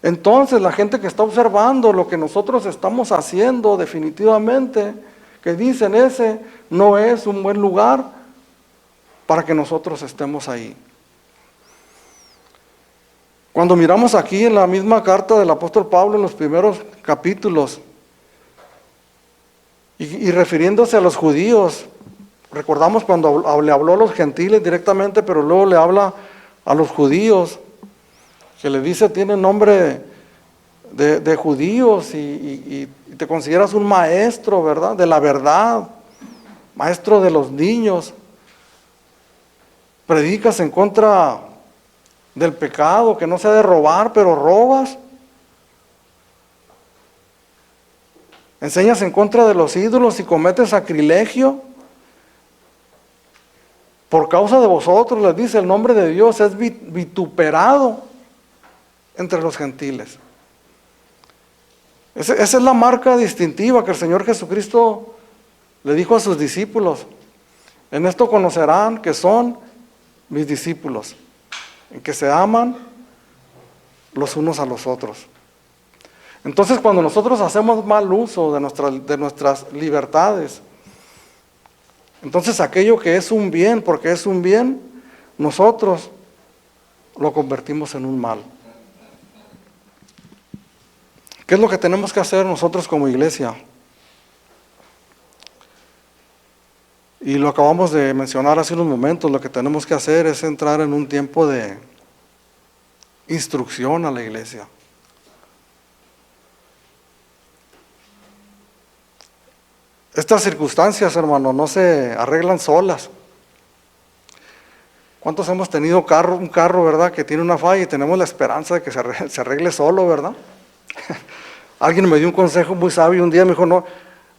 Entonces la gente que está observando lo que nosotros estamos haciendo definitivamente, que dicen ese no es un buen lugar para que nosotros estemos ahí. Cuando miramos aquí en la misma carta del apóstol Pablo en los primeros capítulos y refiriéndose a los judíos, recordamos cuando le habló a los gentiles directamente, pero luego le habla a los judíos, que le dice: tiene nombre de judíos y te consideras un maestro, ¿verdad? De la verdad, maestro de los niños, predicas en contra del pecado, que no se ha de robar, pero robas, enseñas en contra de los ídolos y cometes sacrilegio. Por causa de vosotros, les dice, el nombre de Dios es vituperado entre los gentiles. Esa es la marca distintiva que el Señor Jesucristo le dijo a sus discípulos: en esto conocerán que son mis discípulos, en que se aman los unos a los otros. Entonces, cuando nosotros hacemos mal uso de nuestras libertades, entonces aquello que es un bien, porque es un bien, nosotros lo convertimos en un mal. ¿Qué es lo que tenemos que hacer nosotros como iglesia? Y lo acabamos de mencionar hace unos momentos. Lo que tenemos que hacer es entrar en un tiempo de instrucción a la iglesia. Estas circunstancias, hermano, no se arreglan solas. ¿Cuántos hemos tenido un carro, verdad, que tiene una falla y tenemos la esperanza de que se arregle solo, verdad? Alguien me dio un consejo muy sabio un día, me dijo: no,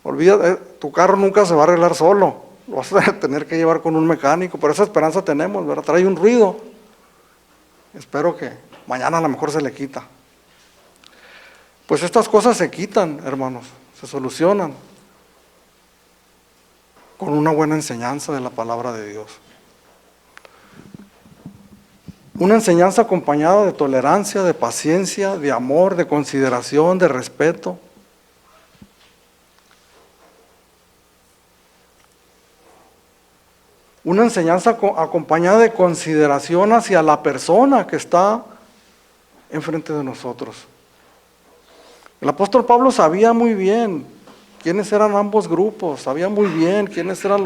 olvídate, tu carro nunca se va a arreglar solo, lo vas a tener que llevar con un mecánico. Pero esa esperanza tenemos, ¿verdad? Trae un ruido, espero que mañana a lo mejor se le quita. Pues estas cosas se quitan, hermanos, se solucionan con una buena enseñanza de la palabra de Dios. Una enseñanza acompañada de tolerancia, de paciencia, de amor, de consideración, de respeto. Una enseñanza acompañada de consideración hacia la persona que está enfrente de nosotros. El apóstol Pablo sabía muy bien quiénes eran ambos grupos, sabía muy bien quiénes eran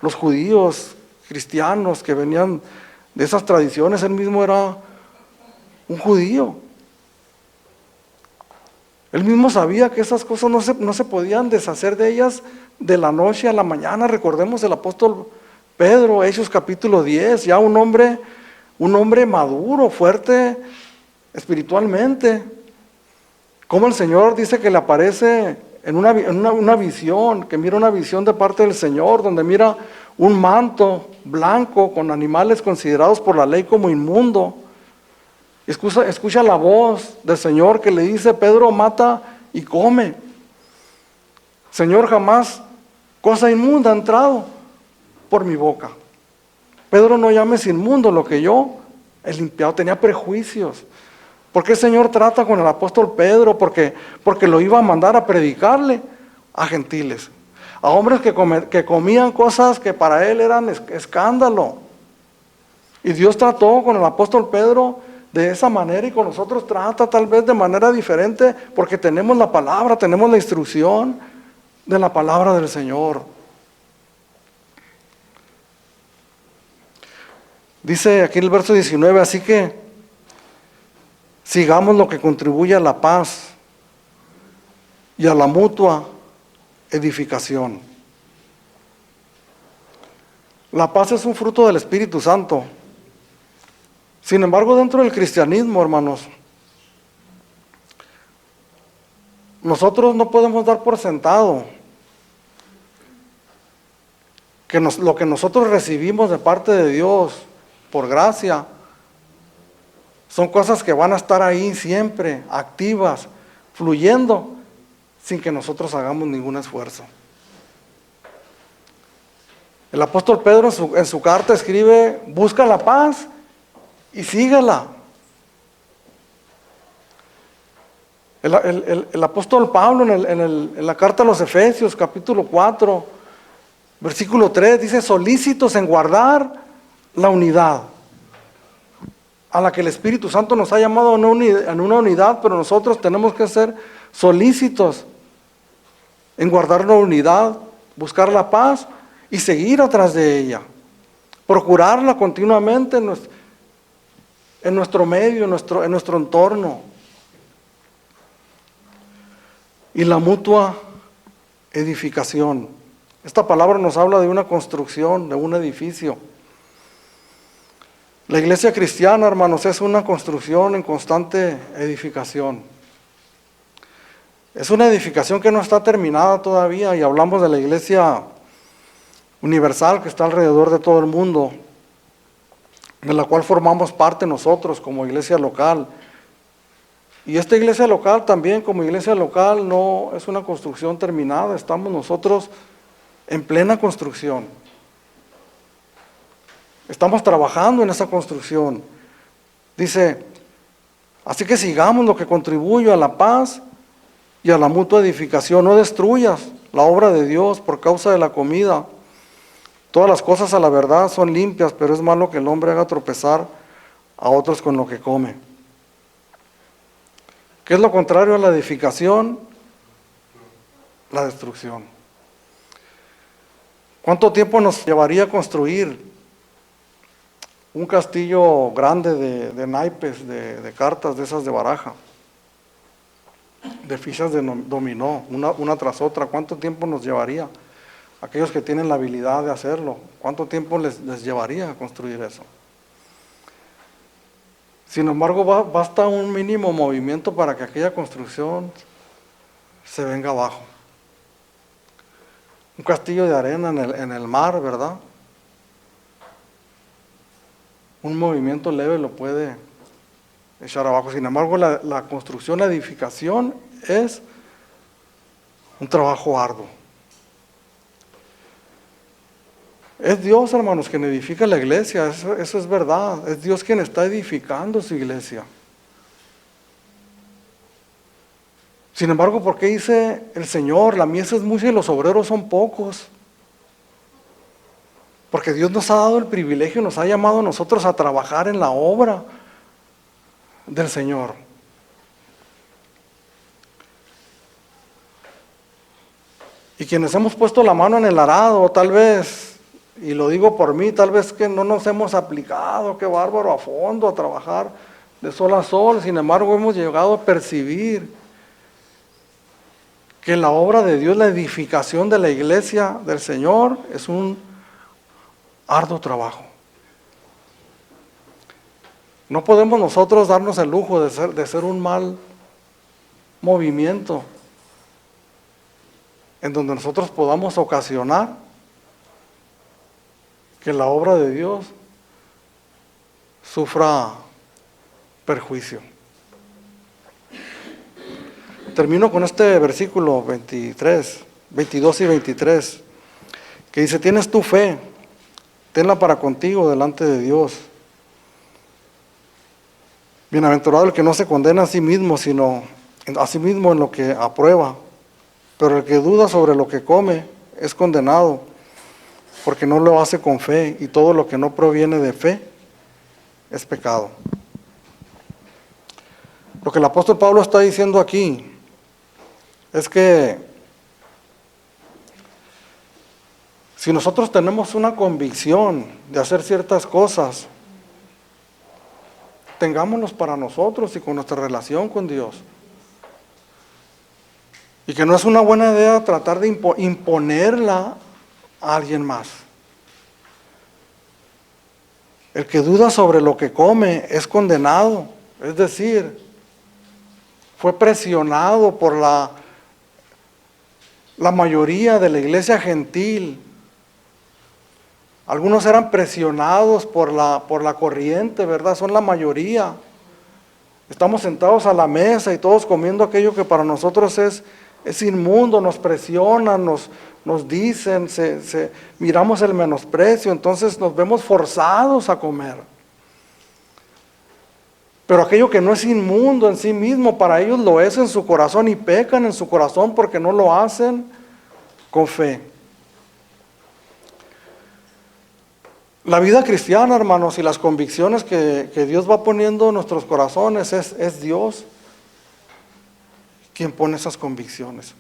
los judíos, cristianos que venían de esas tradiciones. Él mismo era un judío. Él mismo sabía que esas cosas no se podían deshacer de ellas de la noche a la mañana. Recordemos el apóstol Pedro, Hechos capítulo 10, ya un hombre maduro, fuerte espiritualmente. Como el Señor dice que le aparece en una visión, que mira una visión de parte del Señor, donde mira un manto blanco con animales considerados por la ley como inmundo. Escucha la voz del Señor que le dice: Pedro, mata y come. Señor, jamás cosa inmunda ha entrado por mi boca. Pedro, no llames inmundo lo que yo he limpiado. Tenía prejuicios. ¿Por qué el Señor trata con el apóstol Pedro? Porque lo iba a mandar a predicarle a gentiles, a hombres que comían cosas que para él eran escándalo. Y Dios trató con el apóstol Pedro de esa manera, y con nosotros trata tal vez de manera diferente, porque tenemos la palabra, tenemos la instrucción de la palabra del Señor. Dice aquí en el verso 19, así que sigamos lo que contribuye a la paz y a la mutua edificación. La paz es un fruto del Espíritu Santo. Sin embargo, dentro del cristianismo, hermanos, nosotros no podemos dar por sentado que lo que nosotros recibimos de parte de Dios por gracia son cosas que van a estar ahí siempre, activas, fluyendo, sin que nosotros hagamos ningún esfuerzo. El apóstol Pedro en su carta escribe: busca la paz y síguela. El apóstol Pablo en la carta a los Efesios, capítulo 4, versículo 3, dice: solícitos en guardar la unidad, a la que el Espíritu Santo nos ha llamado en una unidad, pero nosotros tenemos que ser solícitos en guardar la unidad, buscar la paz y seguir atrás de ella, procurarla continuamente en nuestro medio, en nuestro entorno. Y la mutua edificación. Esta palabra nos habla de una construcción, de un edificio. La iglesia cristiana, hermanos, es una construcción en constante edificación. Es una edificación que no está terminada todavía, y hablamos de la iglesia universal que está alrededor de todo el mundo, de la cual formamos parte nosotros como iglesia local. Y esta iglesia local también, como iglesia local, no es una construcción terminada, estamos nosotros en plena construcción. Estamos trabajando en esa construcción. Dice: así que sigamos lo que contribuye a la paz y a la mutua edificación. No destruyas la obra de Dios por causa de la comida. Todas las cosas a la verdad son limpias, pero es malo que el hombre haga tropezar a otros con lo que come. ¿Qué es lo contrario a la edificación? La destrucción. ¿Cuánto tiempo nos llevaría a construir un castillo grande de naipes, de cartas de esas de baraja, de fichas de dominó, una tras otra? ¿Cuánto tiempo nos llevaría? Aquellos que tienen la habilidad de hacerlo, ¿cuánto tiempo les llevaría a construir eso? Sin embargo, basta un mínimo movimiento para que aquella construcción se venga abajo. Un castillo de arena en el mar, ¿verdad? Un movimiento leve lo puede echar abajo. Sin embargo, la construcción, la edificación es un trabajo arduo. Es Dios, hermanos, quien edifica la iglesia, eso es verdad. Es Dios quien está edificando su iglesia. Sin embargo, ¿por qué dice el Señor: la mies es mucha y los obreros son pocos? Porque Dios nos ha dado el privilegio, nos ha llamado a nosotros a trabajar en la obra del Señor. Y quienes hemos puesto la mano en el arado, tal vez y lo digo por mí, tal vez que no nos hemos aplicado, qué bárbaro, a fondo, a trabajar de sol a sol. Sin embargo, hemos llegado a percibir que la obra de Dios, la edificación de la iglesia del Señor, es un arduo trabajo. No podemos nosotros darnos el lujo de ser un mal movimiento en donde nosotros podamos ocasionar que la obra de Dios sufra perjuicio. Termino con este versículo 22 y 23, que dice: tienes tu fe, tenla para contigo delante de Dios. Bienaventurado el que no se condena a sí mismo, sino a sí mismo en lo que aprueba. Pero el que duda sobre lo que come es condenado, porque no lo hace con fe, y todo lo que no proviene de fe es pecado. Lo que el apóstol Pablo está diciendo aquí es que si nosotros tenemos una convicción de hacer ciertas cosas, tengámoslos para nosotros y con nuestra relación con Dios. Y que no es una buena idea tratar de imponerla a alguien más. El que duda sobre lo que come es condenado, es decir, fue presionado por la mayoría de la iglesia gentil. Algunos eran presionados por la corriente, ¿verdad? Son la mayoría. Estamos sentados a la mesa y todos comiendo aquello que para nosotros es inmundo, nos presionan, nos dicen, miramos el menosprecio, entonces nos vemos forzados a comer. Pero aquello que no es inmundo en sí mismo, para ellos lo es en su corazón, y pecan en su corazón porque no lo hacen con fe. La vida cristiana, hermanos, y las convicciones que Dios va poniendo en nuestros corazones, es Dios quien pone esas convicciones.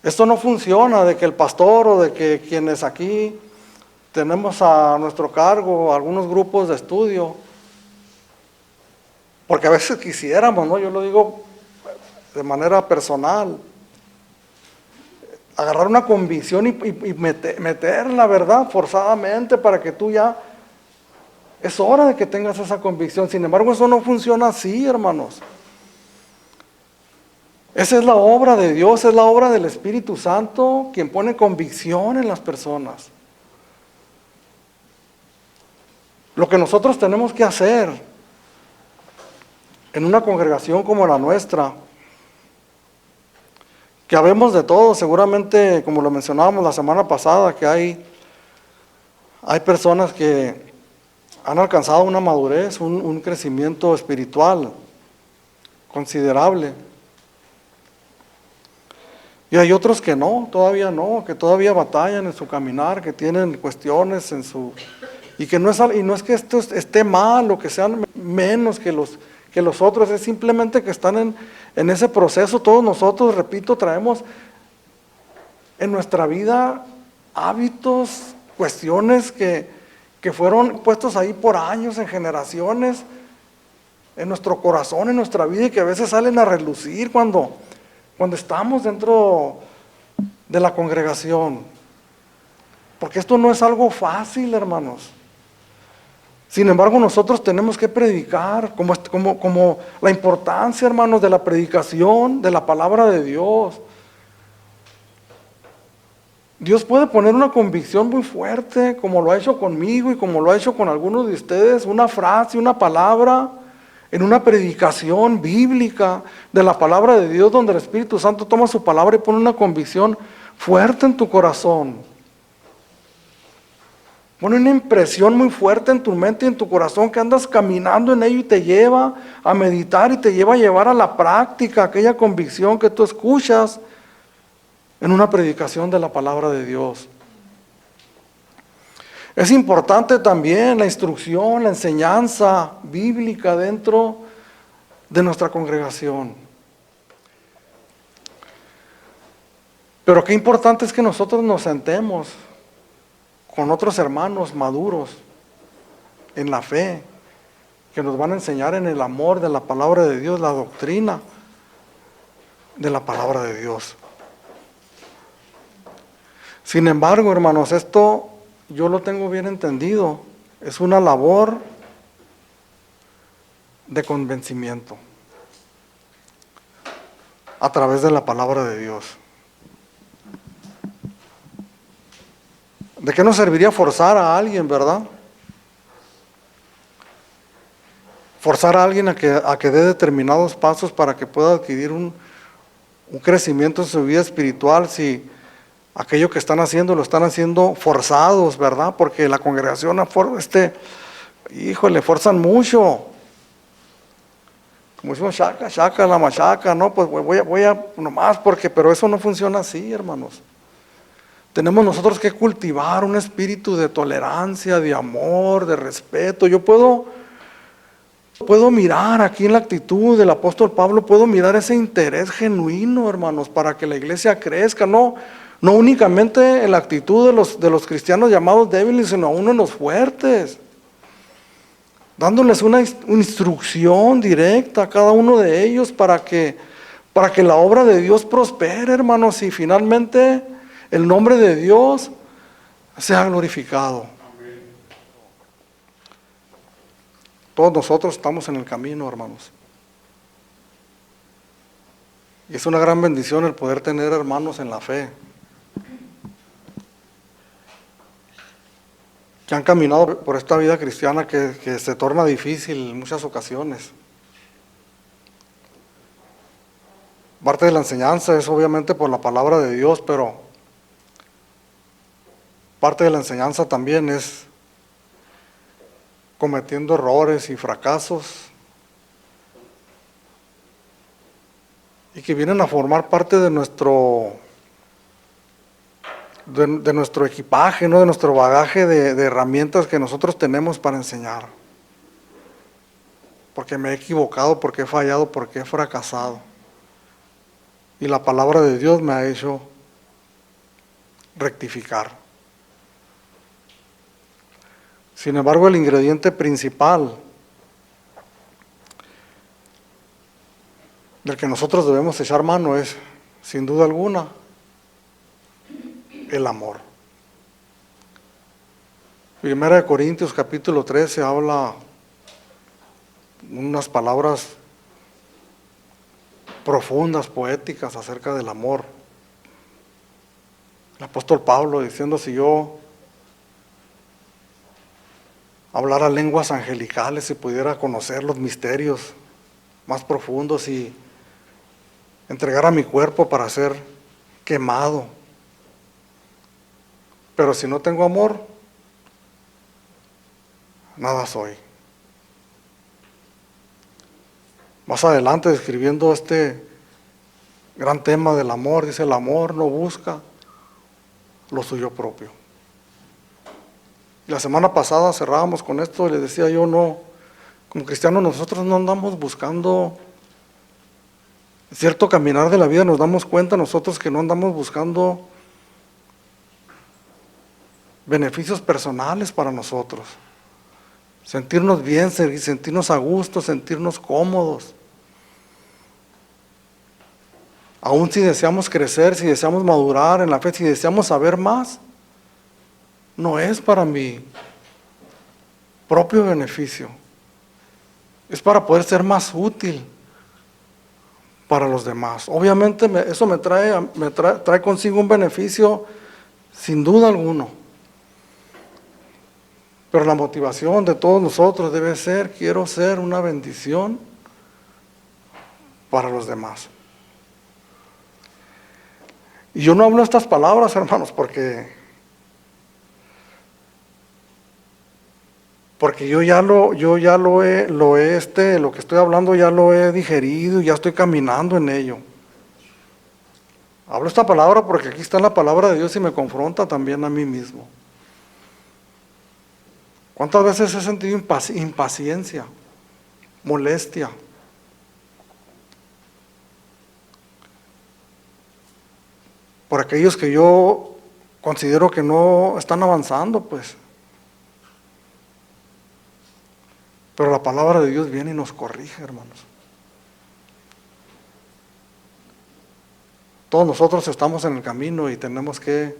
Esto no funciona de que el pastor o de que quienes aquí tenemos a nuestro cargo algunos grupos de estudio, porque a veces quisiéramos, ¿no? Yo lo digo de manera personal, agarrar una convicción y meterla, ¿verdad? Forzadamente, para que tú ya, es hora de que tengas esa convicción. Sin embargo, eso no funciona así, hermanos. Esa es la obra de Dios, es la obra del Espíritu Santo, quien pone convicción en las personas. Lo que nosotros tenemos que hacer en una congregación como la nuestra, que habemos de todo, seguramente, como lo mencionábamos la semana pasada, que hay personas que han alcanzado una madurez, un crecimiento espiritual considerable. Y hay otros que no, que todavía batallan en su caminar, que tienen cuestiones en su... Y no es que esto esté mal o que sean menos que los otros, es simplemente que están en ese proceso. Todos nosotros, repito, traemos en nuestra vida hábitos, cuestiones que fueron puestos ahí por años, en generaciones, en nuestro corazón, en nuestra vida, y que a veces salen a relucir cuando estamos dentro de la congregación. Porque esto no es algo fácil, hermanos. Sin embargo, nosotros tenemos que predicar, como la importancia, hermanos, de la predicación, de la palabra de Dios. Dios puede poner una convicción muy fuerte, como lo ha hecho conmigo y como lo ha hecho con algunos de ustedes, una frase, una palabra, en una predicación bíblica de la palabra de Dios, donde el Espíritu Santo toma su palabra y pone una convicción fuerte en tu corazón. Pone una impresión muy fuerte en tu mente y en tu corazón, que andas caminando en ello y te lleva a meditar y te lleva a llevar a la práctica aquella convicción que tú escuchas en una predicación de la palabra de Dios. Es importante también la instrucción, la enseñanza bíblica dentro de nuestra congregación. Pero qué importante es que nosotros nos sentemos con otros hermanos maduros en la fe, que nos van a enseñar en el amor de la palabra de Dios, la doctrina de la palabra de Dios. Sin embargo, hermanos, esto yo lo tengo bien entendido, es una labor de convencimiento a través de la palabra de Dios. ¿De qué nos serviría forzar a alguien, verdad? Forzar a alguien a que dé determinados pasos para que pueda adquirir un crecimiento en su vida espiritual, si aquello que están haciendo lo están haciendo forzados, ¿verdad? Porque la congregación, híjole, forzan mucho. Como decimos, chaca, la machaca, no, pues voy a nomás, pero eso no funciona así, hermanos. Tenemos nosotros que cultivar un espíritu de tolerancia, de amor, de respeto. Yo puedo mirar aquí en la actitud del apóstol Pablo, puedo mirar ese interés genuino, hermanos, para que la iglesia crezca, no únicamente en la actitud de los cristianos llamados débiles, sino aún en los fuertes, dándoles una instrucción directa a cada uno de ellos para que la obra de Dios prospere, hermanos, y finalmente el nombre de Dios sea glorificado. Todos nosotros estamos en el camino, hermanos. Y es una gran bendición el poder tener hermanos en la fe, que han caminado por esta vida cristiana que se torna difícil en muchas ocasiones. Parte de la enseñanza es obviamente por la palabra de Dios, pero parte de la enseñanza también es cometiendo errores y fracasos, y que vienen a formar parte de nuestro equipaje, ¿no? De nuestro bagaje de herramientas que nosotros tenemos para enseñar. Porque me he equivocado, porque he fallado, porque he fracasado. Y la palabra de Dios me ha hecho rectificar. Sin embargo, el ingrediente principal del que nosotros debemos echar mano es, sin duda alguna, el amor. Primera de Corintios capítulo 13 habla unas palabras profundas, poéticas acerca del amor. El apóstol Pablo diciendo, si yo hablara lenguas angelicales y pudiera conocer los misterios más profundos y entregara mi cuerpo para ser quemado, pero si no tengo amor, nada soy. Más adelante, describiendo este gran tema del amor, dice, el amor no busca lo suyo propio. Y la semana pasada cerrábamos con esto y les decía yo, como cristianos nosotros no andamos buscando cierto caminar de la vida, nos damos cuenta nosotros que no andamos buscando beneficios personales para nosotros. Sentirnos bien, sentirnos a gusto, sentirnos cómodos. Aún si deseamos crecer, si deseamos madurar en la fe, si deseamos saber más, no es para mi propio beneficio. Es para poder ser más útil para los demás. Obviamente eso me trae consigo un beneficio sin duda alguno. Pero la motivación de todos nosotros debe ser, quiero ser una bendición para los demás. Y yo no hablo estas palabras, hermanos, porque yo ya lo que estoy hablando ya lo he digerido y ya estoy caminando en ello. Hablo esta palabra porque aquí está la palabra de Dios y me confronta también a mí mismo. ¿Cuántas veces he sentido impaciencia, molestia? por aquellos que yo considero que no están avanzando, pues. Pero la palabra de Dios viene y nos corrige, hermanos. Todos nosotros estamos en el camino y tenemos que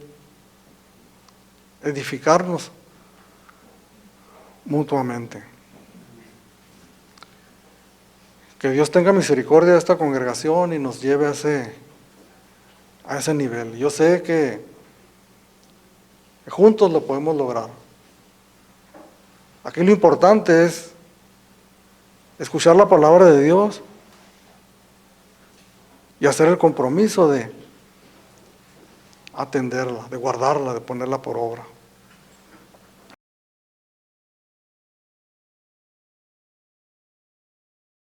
edificarnos mutuamente. Que Dios tenga misericordia de esta congregación y nos lleve a ese nivel. Yo sé que juntos lo podemos lograr. Aquí lo importante es escuchar la palabra de Dios y hacer el compromiso de atenderla, de guardarla, de ponerla por obra.